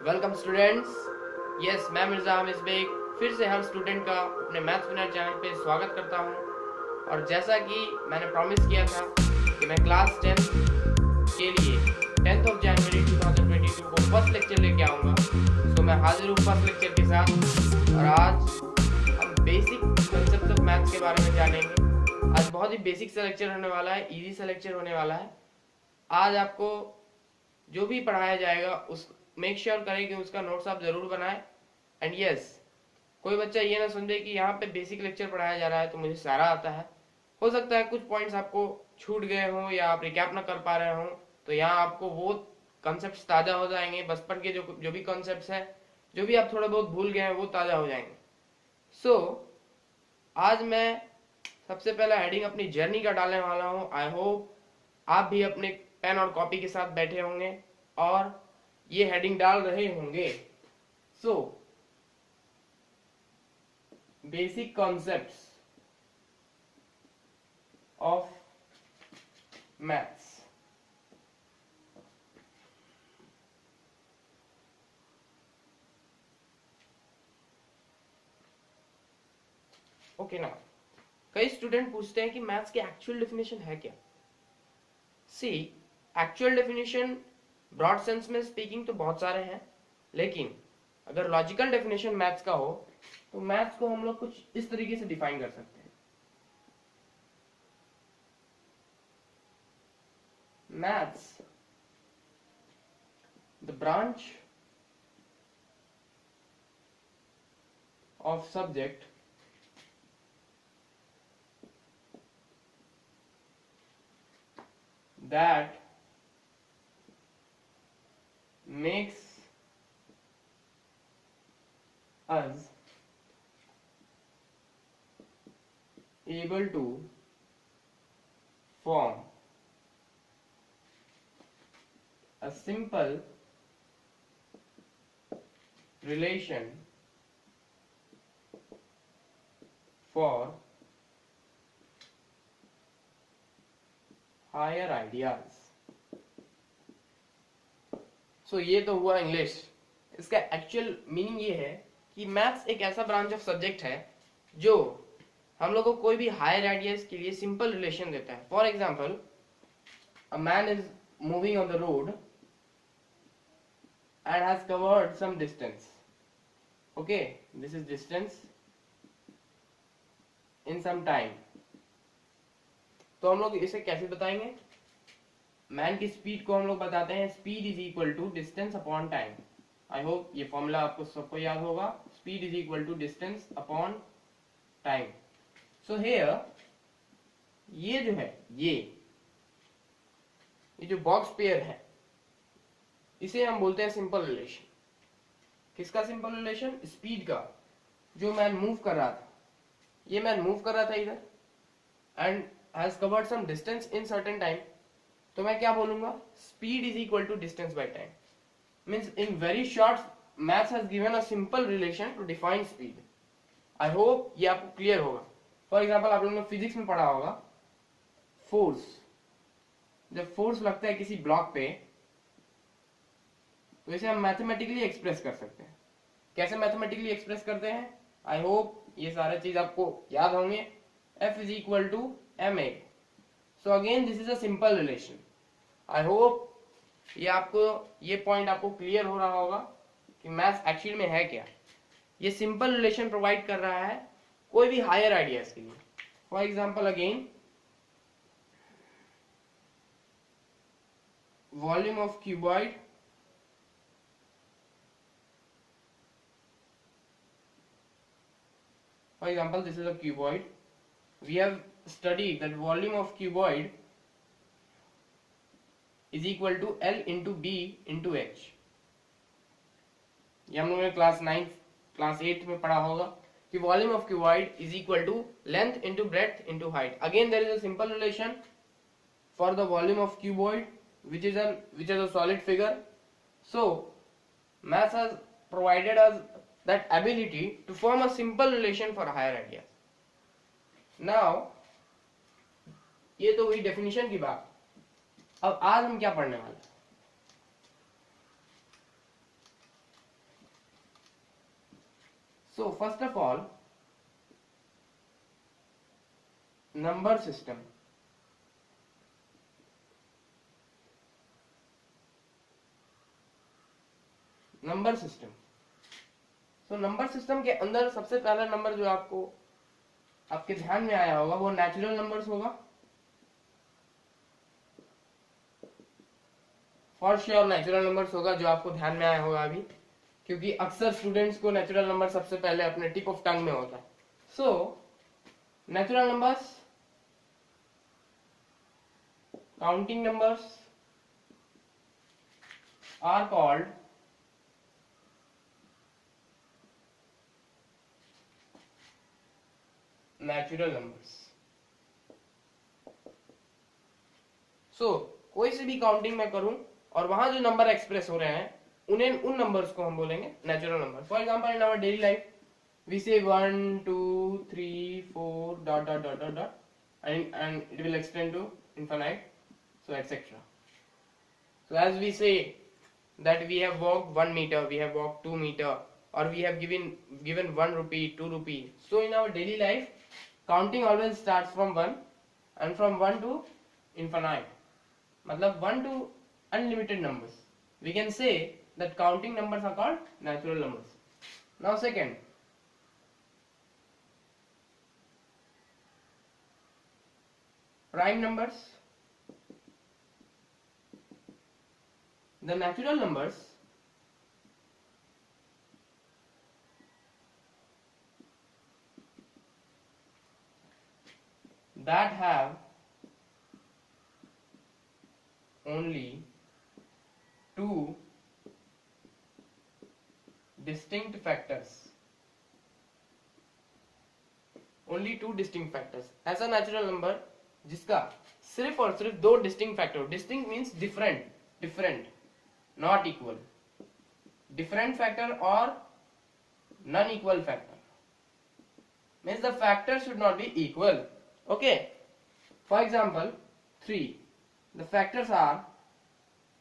Welcome students. Yes, मैं Mirza Hamid bag फिर से हर स्टूडेंट का अपने मैथ्स विनर चैनल पे स्वागत करता हूँ। और जैसा कि मैंने प्रॉमिस किया था कि मैं क्लास 10 के लिए 10th ऑफ जनवरी 2022 को फर्स्ट लेक्चर लेके आऊँगा। तो मैं हाजिर हूँ फर्स्ट लेक्चर के साथ। और आज हम बेसिक कंसेप्ट ऑफ मैथ्स के बारे में जानेंगे। आज बहुत ही बेसिक सा लेक्चर होने वाला है, इजी सा लेक्चर होने वाला है। आज आपको जो भी पढ़ाया जाएगा उस मेक श्योर करें कि उसका नोट्स आप जरूर बनाएं। एंड यस, कोई बच्चा ये ना समझे कि यहाँ पे बेसिक लेक्चर पढ़ाया जा रहा है तो मुझे सारा आता है। हो सकता है कुछ पॉइंट्स आपको छूट गए हों या आप रिकैप ना कर पा रहे हों, तो यहाँ आपको वो कॉन्सेप्ट्स ताज़ा हो जाएंगे। बचपन के जो भी कॉन्सेप्ट्स है, जो भी आप थोड़ा बहुत भूल गए हैं, वो ताज़ा हो जाएंगे। सो आज मैं सबसे पहला हेडिंग अपनी जर्नी का डालने वाला हूँ। आई होप आप भी अपने पेन और कॉपी के साथ बैठे होंगे और ये हेडिंग डाल रहे होंगे। So basic concepts of maths. Okay ना, कई स्टूडेंट पूछते हैं कि मैथ्स की एक्चुअल डेफिनेशन है क्या। सी, एक्चुअल डेफिनेशन ब्रॉड सेंस में स्पीकिंग तो बहुत सारे हैं, लेकिन अगर लॉजिकल डेफिनेशन मैथ्स का हो तो मैथ्स को हम लोग कुछ इस तरीके से डिफाइन कर सकते हैं। Maths, the branch of subject that makes us able to form a simple relation for higher ideas। सो ये तो हुआ इंग्लिश। इसका एक्चुअल मीनिंग ये है कि मैथ्स एक ऐसा ब्रांच ऑफ सब्जेक्ट है जो हम लोग को कोई भी हायर आइडियाज के लिए सिंपल रिलेशन देता है। For example, a man is moving on the road and has covered some distance. Okay, this is distance in some time। तो हम लोग इसे कैसे बताएंगे? मैन की स्पीड को हम लोग बताते हैं speed is equal to distance upon time. I hope ये फॉर्मूला आपको सबको याद होगा। Speed is equal to distance upon time. So here ये जो है, ये जो बॉक्स पेयर है, इसे हम बोलते हैं सिंपल रिलेशन। किसका सिंपल रिलेशन? स्पीड का। जो मैन मूव कर रहा था, ये मैन मूव कर रहा था इधर and has covered some distance in certain time, तो मैं क्या बोलूंगा? Speed is equal to distance by time. Means in very short, maths has given a simple relation to define speed. I hope ये आपको क्लियर होगा। For example, आप लोगों ने फिजिक्स में पढ़ा होगा फोर्स। जब फोर्स लगता है किसी ब्लॉक पे, तो इसे हम मैथमेटिकली एक्सप्रेस कर सकते हैं। कैसे मैथमेटिकली एक्सप्रेस करते हैं? आई होप ये सारे चीज आपको याद होंगे। F is equal to ma। So again this is a simple relation. I hope ये पॉइंट आपको क्लियर हो रहा होगा कि मैथ्स एक्चुअल में है क्या। ये सिंपल रिलेशन प्रोवाइड कर रहा है कोई भी हायर आइडियाज के लिए। For example, again volume of cuboid For example, this is a cuboid. We have studied that volume of cuboid is equal to L into B into H। ये हम लोगों ने क्लास 8 में पढ़ा होगा कि volume of cuboid is equal to length into breadth into height. Again there is a simple relation for the volume of cuboid which is a solid figure। So maths has provided us that ability to form a simple relation for higher ideas। Now ये तो हुई definition की बात। अब आज हम क्या पढ़ने वाले? So first of all, number system. Number system. So number system के अंदर सबसे पहला नंबर जो आपको आपके ध्यान में आया होगा वो नेचुरल नंबर्स होगा. फॉर श्योर नेचुरल नंबर्स होगा जो आपको ध्यान में आया होगा अभी, क्योंकि अक्सर स्टूडेंट्स को नेचुरल नंबर सबसे पहले अपने टिप ऑफ टंग में होता है. So natural numbers, counting numbers are called natural numbers. So कोई से भी काउंटिंग मैं करूं और वहां जो नंबर एक्सप्रेस हो रहे हैं उन्हें उन नंबर्स को हम बोलेंगे natural number. For example in our daily life we say 1 2 3 4 dot dot dot dot dot and it will extend to infinite, so etc. So as we say that we have walked 1 meter, we have walked 2 meter, or we have given 1 rupee, 2 rupee. So in our daily life counting always starts from 1 and from 1 to infinite, matlab 1 to unlimited numbers. We can say that counting numbers are called natural numbers. Now second, prime numbers. The natural numbers that have only two distinct factors. Only two distinct factors. ऐसा natural number जिसका सिर्फ और सिर्फ दो distinct factor. Distinct means different, different, not equal. Different factor और non equal factor means the factor should not be equal. Okay, for example 3, the factors are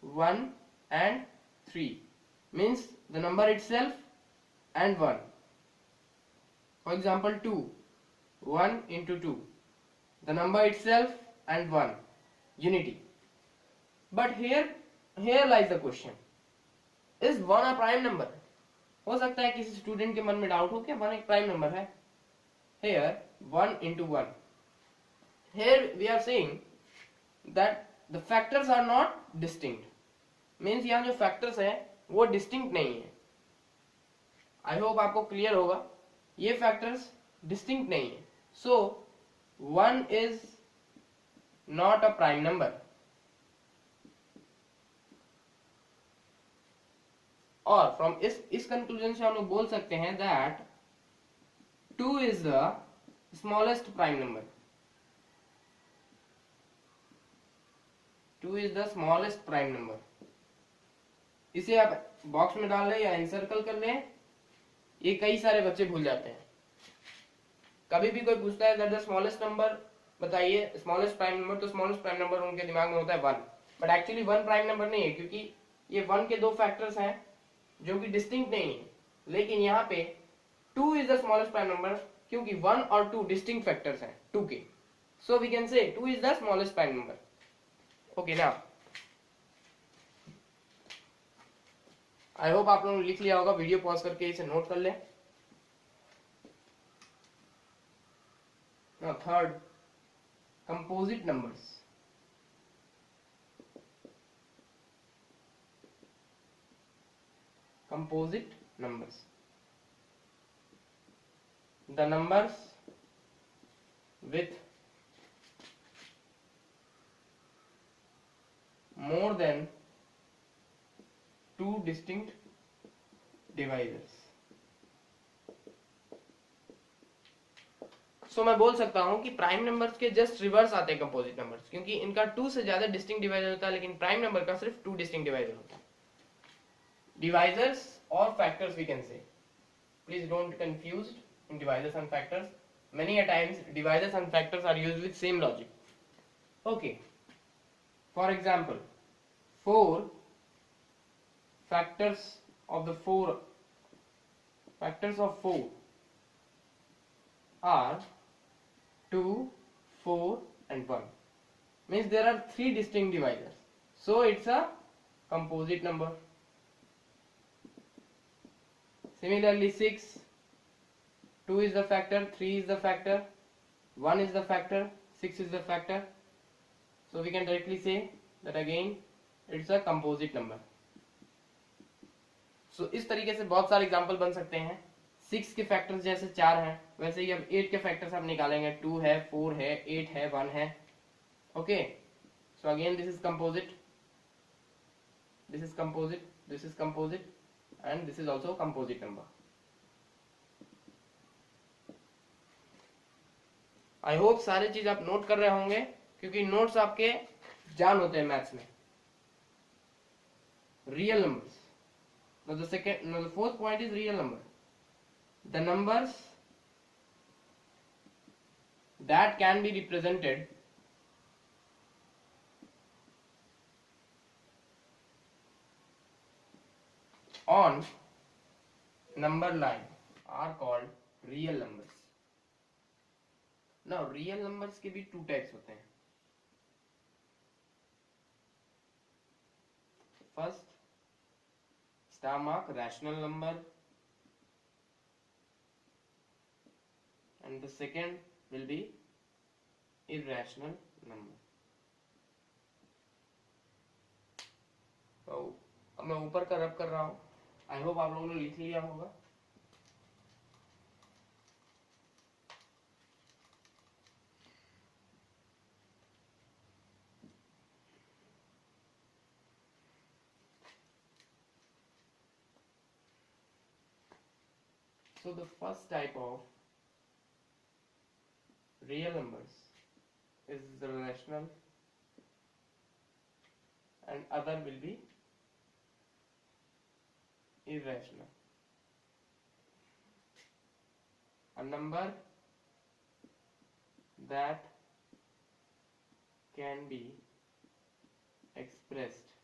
1 and 3, means the number itself and 1. For example 2, 1 into 2, the number itself and 1, unity. But here lies the question, is 1 a prime number? हो सकता है किसी student के मन में doubt हो कि 1 एक प्राइम नंबर है. Here 1 into 1, here we are saying that the factors are not distinct, means यहाँ जो factors हैं वो distinct नहीं है. I hope आपको clear होगा, ये factors distinct नहीं है. So 1 is not a prime number. और from इस conclusion से हम लोग बोल सकते हैं that 2 is the smallest prime number. 2 is the smallest prime number. इसे आप बॉक्स में डाल लें या एनसर्कल कर लें, ये कई सारे बच्चे भूल जाते हैं. कभी भी कोई पूछता है दैट द स्मॉलेस्ट नंबर बताइए, स्मॉलेस्ट प्राइम नंबर, तो स्मॉलेस्ट प्राइम नंबर उनके दिमाग में होता है 1. बट एक्चुअली 1 प्राइम नंबर नहीं है, क्योंकि ये 1 के दो फैक्टर्स हैं जो कि डिस्टिंक्ट नहीं है. लेकिन यहाँ पे 2 is the smallest prime number क्योंकि 1 और 2 distinct factors हैं 2 के. So we can say 2 is the smallest prime number. Okay, now I hope आप लोगों ने लिख लिया होगा. वीडियो पॉज करके इसे नोट कर लें. Now third, composite numbers. Composite numbers. The numbers with more than two distinct divisors. So मैं बोल सकता हूं कि प्राइम नंबर्स के जस्ट रिवर्स आते हैं कंपोजिट नंबर्स, क्योंकि इनका 2 से ज्यादा डिस्टिंक्ट डिवाइजर होता है, लेकिन प्राइम नंबर का सिर्फ 2 डिस्टिंक्ट डिवाइजर होता है. Divisors or factors we can say. Please don't confuse in divisors and factors. Many a times divisors and factors are used with same logic. Okay. For example, 4 factors of 4 are 2, 4 and 1. Means there are 3 distinct divisors. So it's a composite number. Similarly 6, 2 is the factor, 3 is the factor, 1 is the factor, 6 is the factor. So we can directly say that again it's a composite number. So इस तरीके से बहुत सारे example बन सकते हैं. 6 के factors जैसे 4 हैं, वैसे ही अब 8 के फैक्टर्स आप निकालेंगे. 2 है, 4 है, 8 है, 1 है. Okay, so again this is composite, this is composite, this is composite and this is also composite number. I hope सारी चीज आप नोट कर रहे होंगे, क्योंकि नोट्स आपके जान होते हैं मैथ्स में. Real numbers. Now the fourth point is real number. The numbers that can be represented on number line are called real numbers. Now real numbers के भी 2 types होते हैं. First, star mark rational number, and the second will be irrational number. तो अब मैं ऊपर का रब कर रहा हूं. आई होप आप लोगों ने लिख लिया होगा. So the first type of real numbers is the rational, and other will be irrational. A number that can be expressed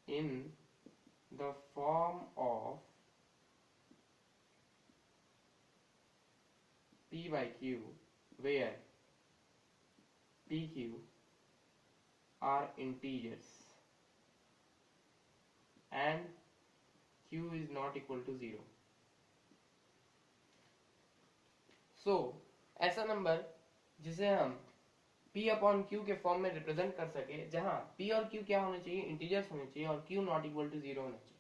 in the form of P by Q, where PQ are integers and Q is not equal to 0. So ऐसा number जिसे हम P upon Q के form में represent कर सके, जहां P और Q क्या होने चाहिए, इंटीजर्स होने चाहिए, और Q नॉट इक्वल टू 0 होना चाहिए.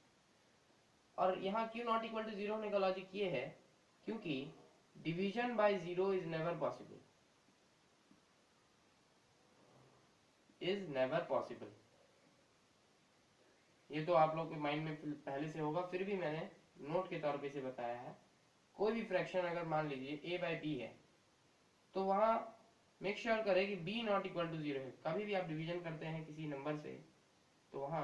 और यहाँ Q नॉट इक्वल टू 0 होने का लॉजिक ये है क्योंकि division bye 0 is never possible, is never possible. ये तो आप लोग के माइंड में पहले से होगा, फिर भी मैंने नोट के तौर पे इसे बताया है. कोई भी फ्रैक्शन अगर मान लीजिए a बाई b है, तो वहां मेक श्योर करें कि b नॉट इक्वल टू 0 है. कभी भी आप डिवीजन करते हैं किसी नंबर से, तो वहां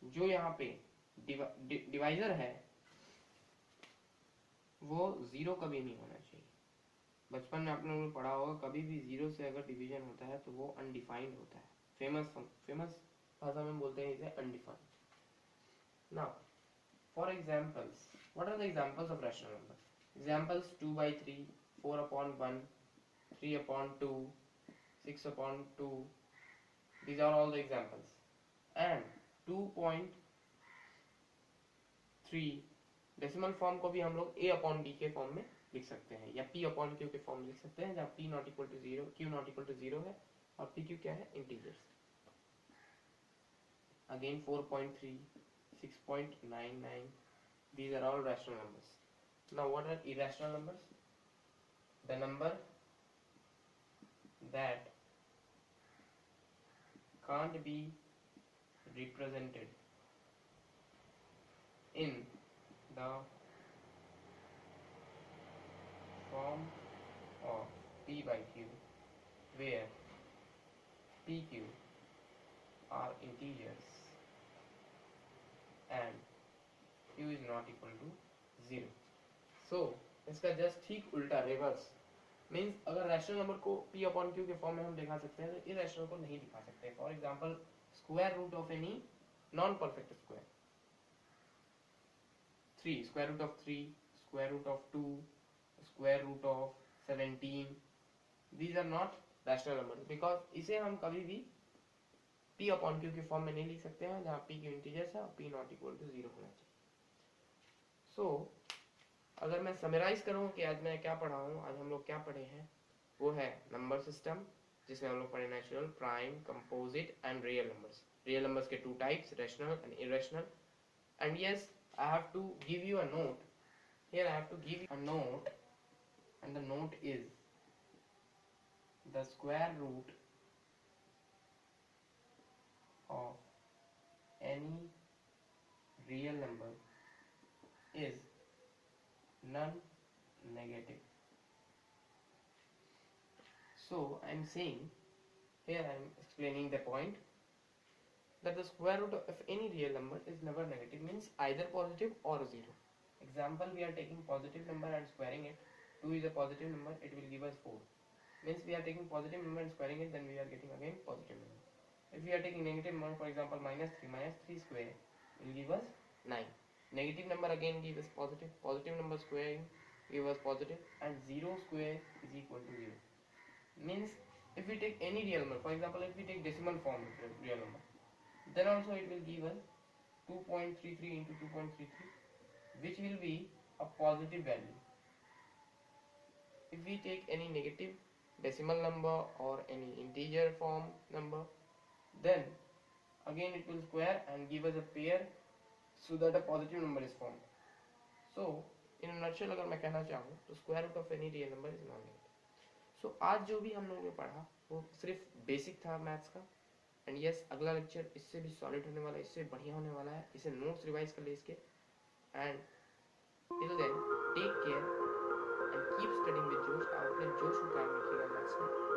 जो यहाँ पे डिवाइजर है वो 0 कभी नहीं होना चाहिए. बचपन में आपने लोगों ने पढ़ा होगा, कभी भी 0 से अगर डिवीजन होता है तो वो अनडिफाइंड होता है. फेमस भाषा में बोलते हैं इसे undefined. Now for examples, what are the examples of rational number? Examples 2 by 3, 4 upon 1, 3 upon 2, 6 upon 2. These are all the examples. And 2.3 decimal form को भी हम लोग a अपॉन d के फॉर्म में लिख सकते हैं, या p अपॉन q के फॉर्म में लिख सकते हैं, जहाँ p not equal to 0, q not equal to 0 है, और pq क्या है, integers. Again 4.3, 6.99, these are all rational numbers. Now what are irrational numbers? The number that can't be represented in the form of P by Q, where PQ are integers and Q is not equal to 0. So इसका just ठीक उल्टा, reverse. Means अगर rational number को P upon Q के form में हम दिखा सकते हैं, तो इरेशनल को नहीं दिखा सकते. For example square root of any non perfect square, 3, square root of 3, square root of 2, square root of 17, these are not rational numbers because इसे हम कभी भी p अपॉन q के फॉर्म में नहीं लिख सकते हैं जहाँ p की इंटीजर्स है और p नॉट इक्वल टू 0 होना चाहिए। सो अगर मैं समराइज करूँ कि आज मैं क्या पढ़ा हूँ, आज हम लोग क्या पढ़े हैं, वो है नंबर सिस्टम जिसमें हम लोग पढ़े natural, prime, composite and real numbers. Real numbers के two types, rational and irrational. And yes, I have to give you a note. Here I have to give you a note and the note is the square root of any real number is non-negative. So I am saying, here I am explaining the point that the square root of any real number is never negative, means either positive or 0. Example, we are taking positive number and squaring it. 2 is a positive number, it will give us 4. Means we are taking positive number and squaring it, then we are getting again positive number. If we are taking negative number, for example minus 3 square will give us 9. Negative number again give us positive, positive number squaring give us positive, and 0 square is equal to 0. Means if we take any real number, for example if we take decimal form of real number, then also it will give us 2.33 into 2.33, which will be a positive value. If we take any negative decimal number or any integer form number, then again it will square and give us a pair so that a positive number is formed. So in a nutshell अगर मैं कहना चाहूँ तो square root of any real number is non-negative. So आज जो भी हम लोगों ने पढ़ा वो सिर्फ बेसिक था मैथ्स का। एंड यस, अगला लेक्चर इससे भी सॉलिड होने वाला है, इससे बढ़िया होने वाला है। इसे नोट्स रिवाइज कर ले इसके। And till then take care and keep studying with जोश। आप अपने जोश को कायम रखिएगा मैथ्स में।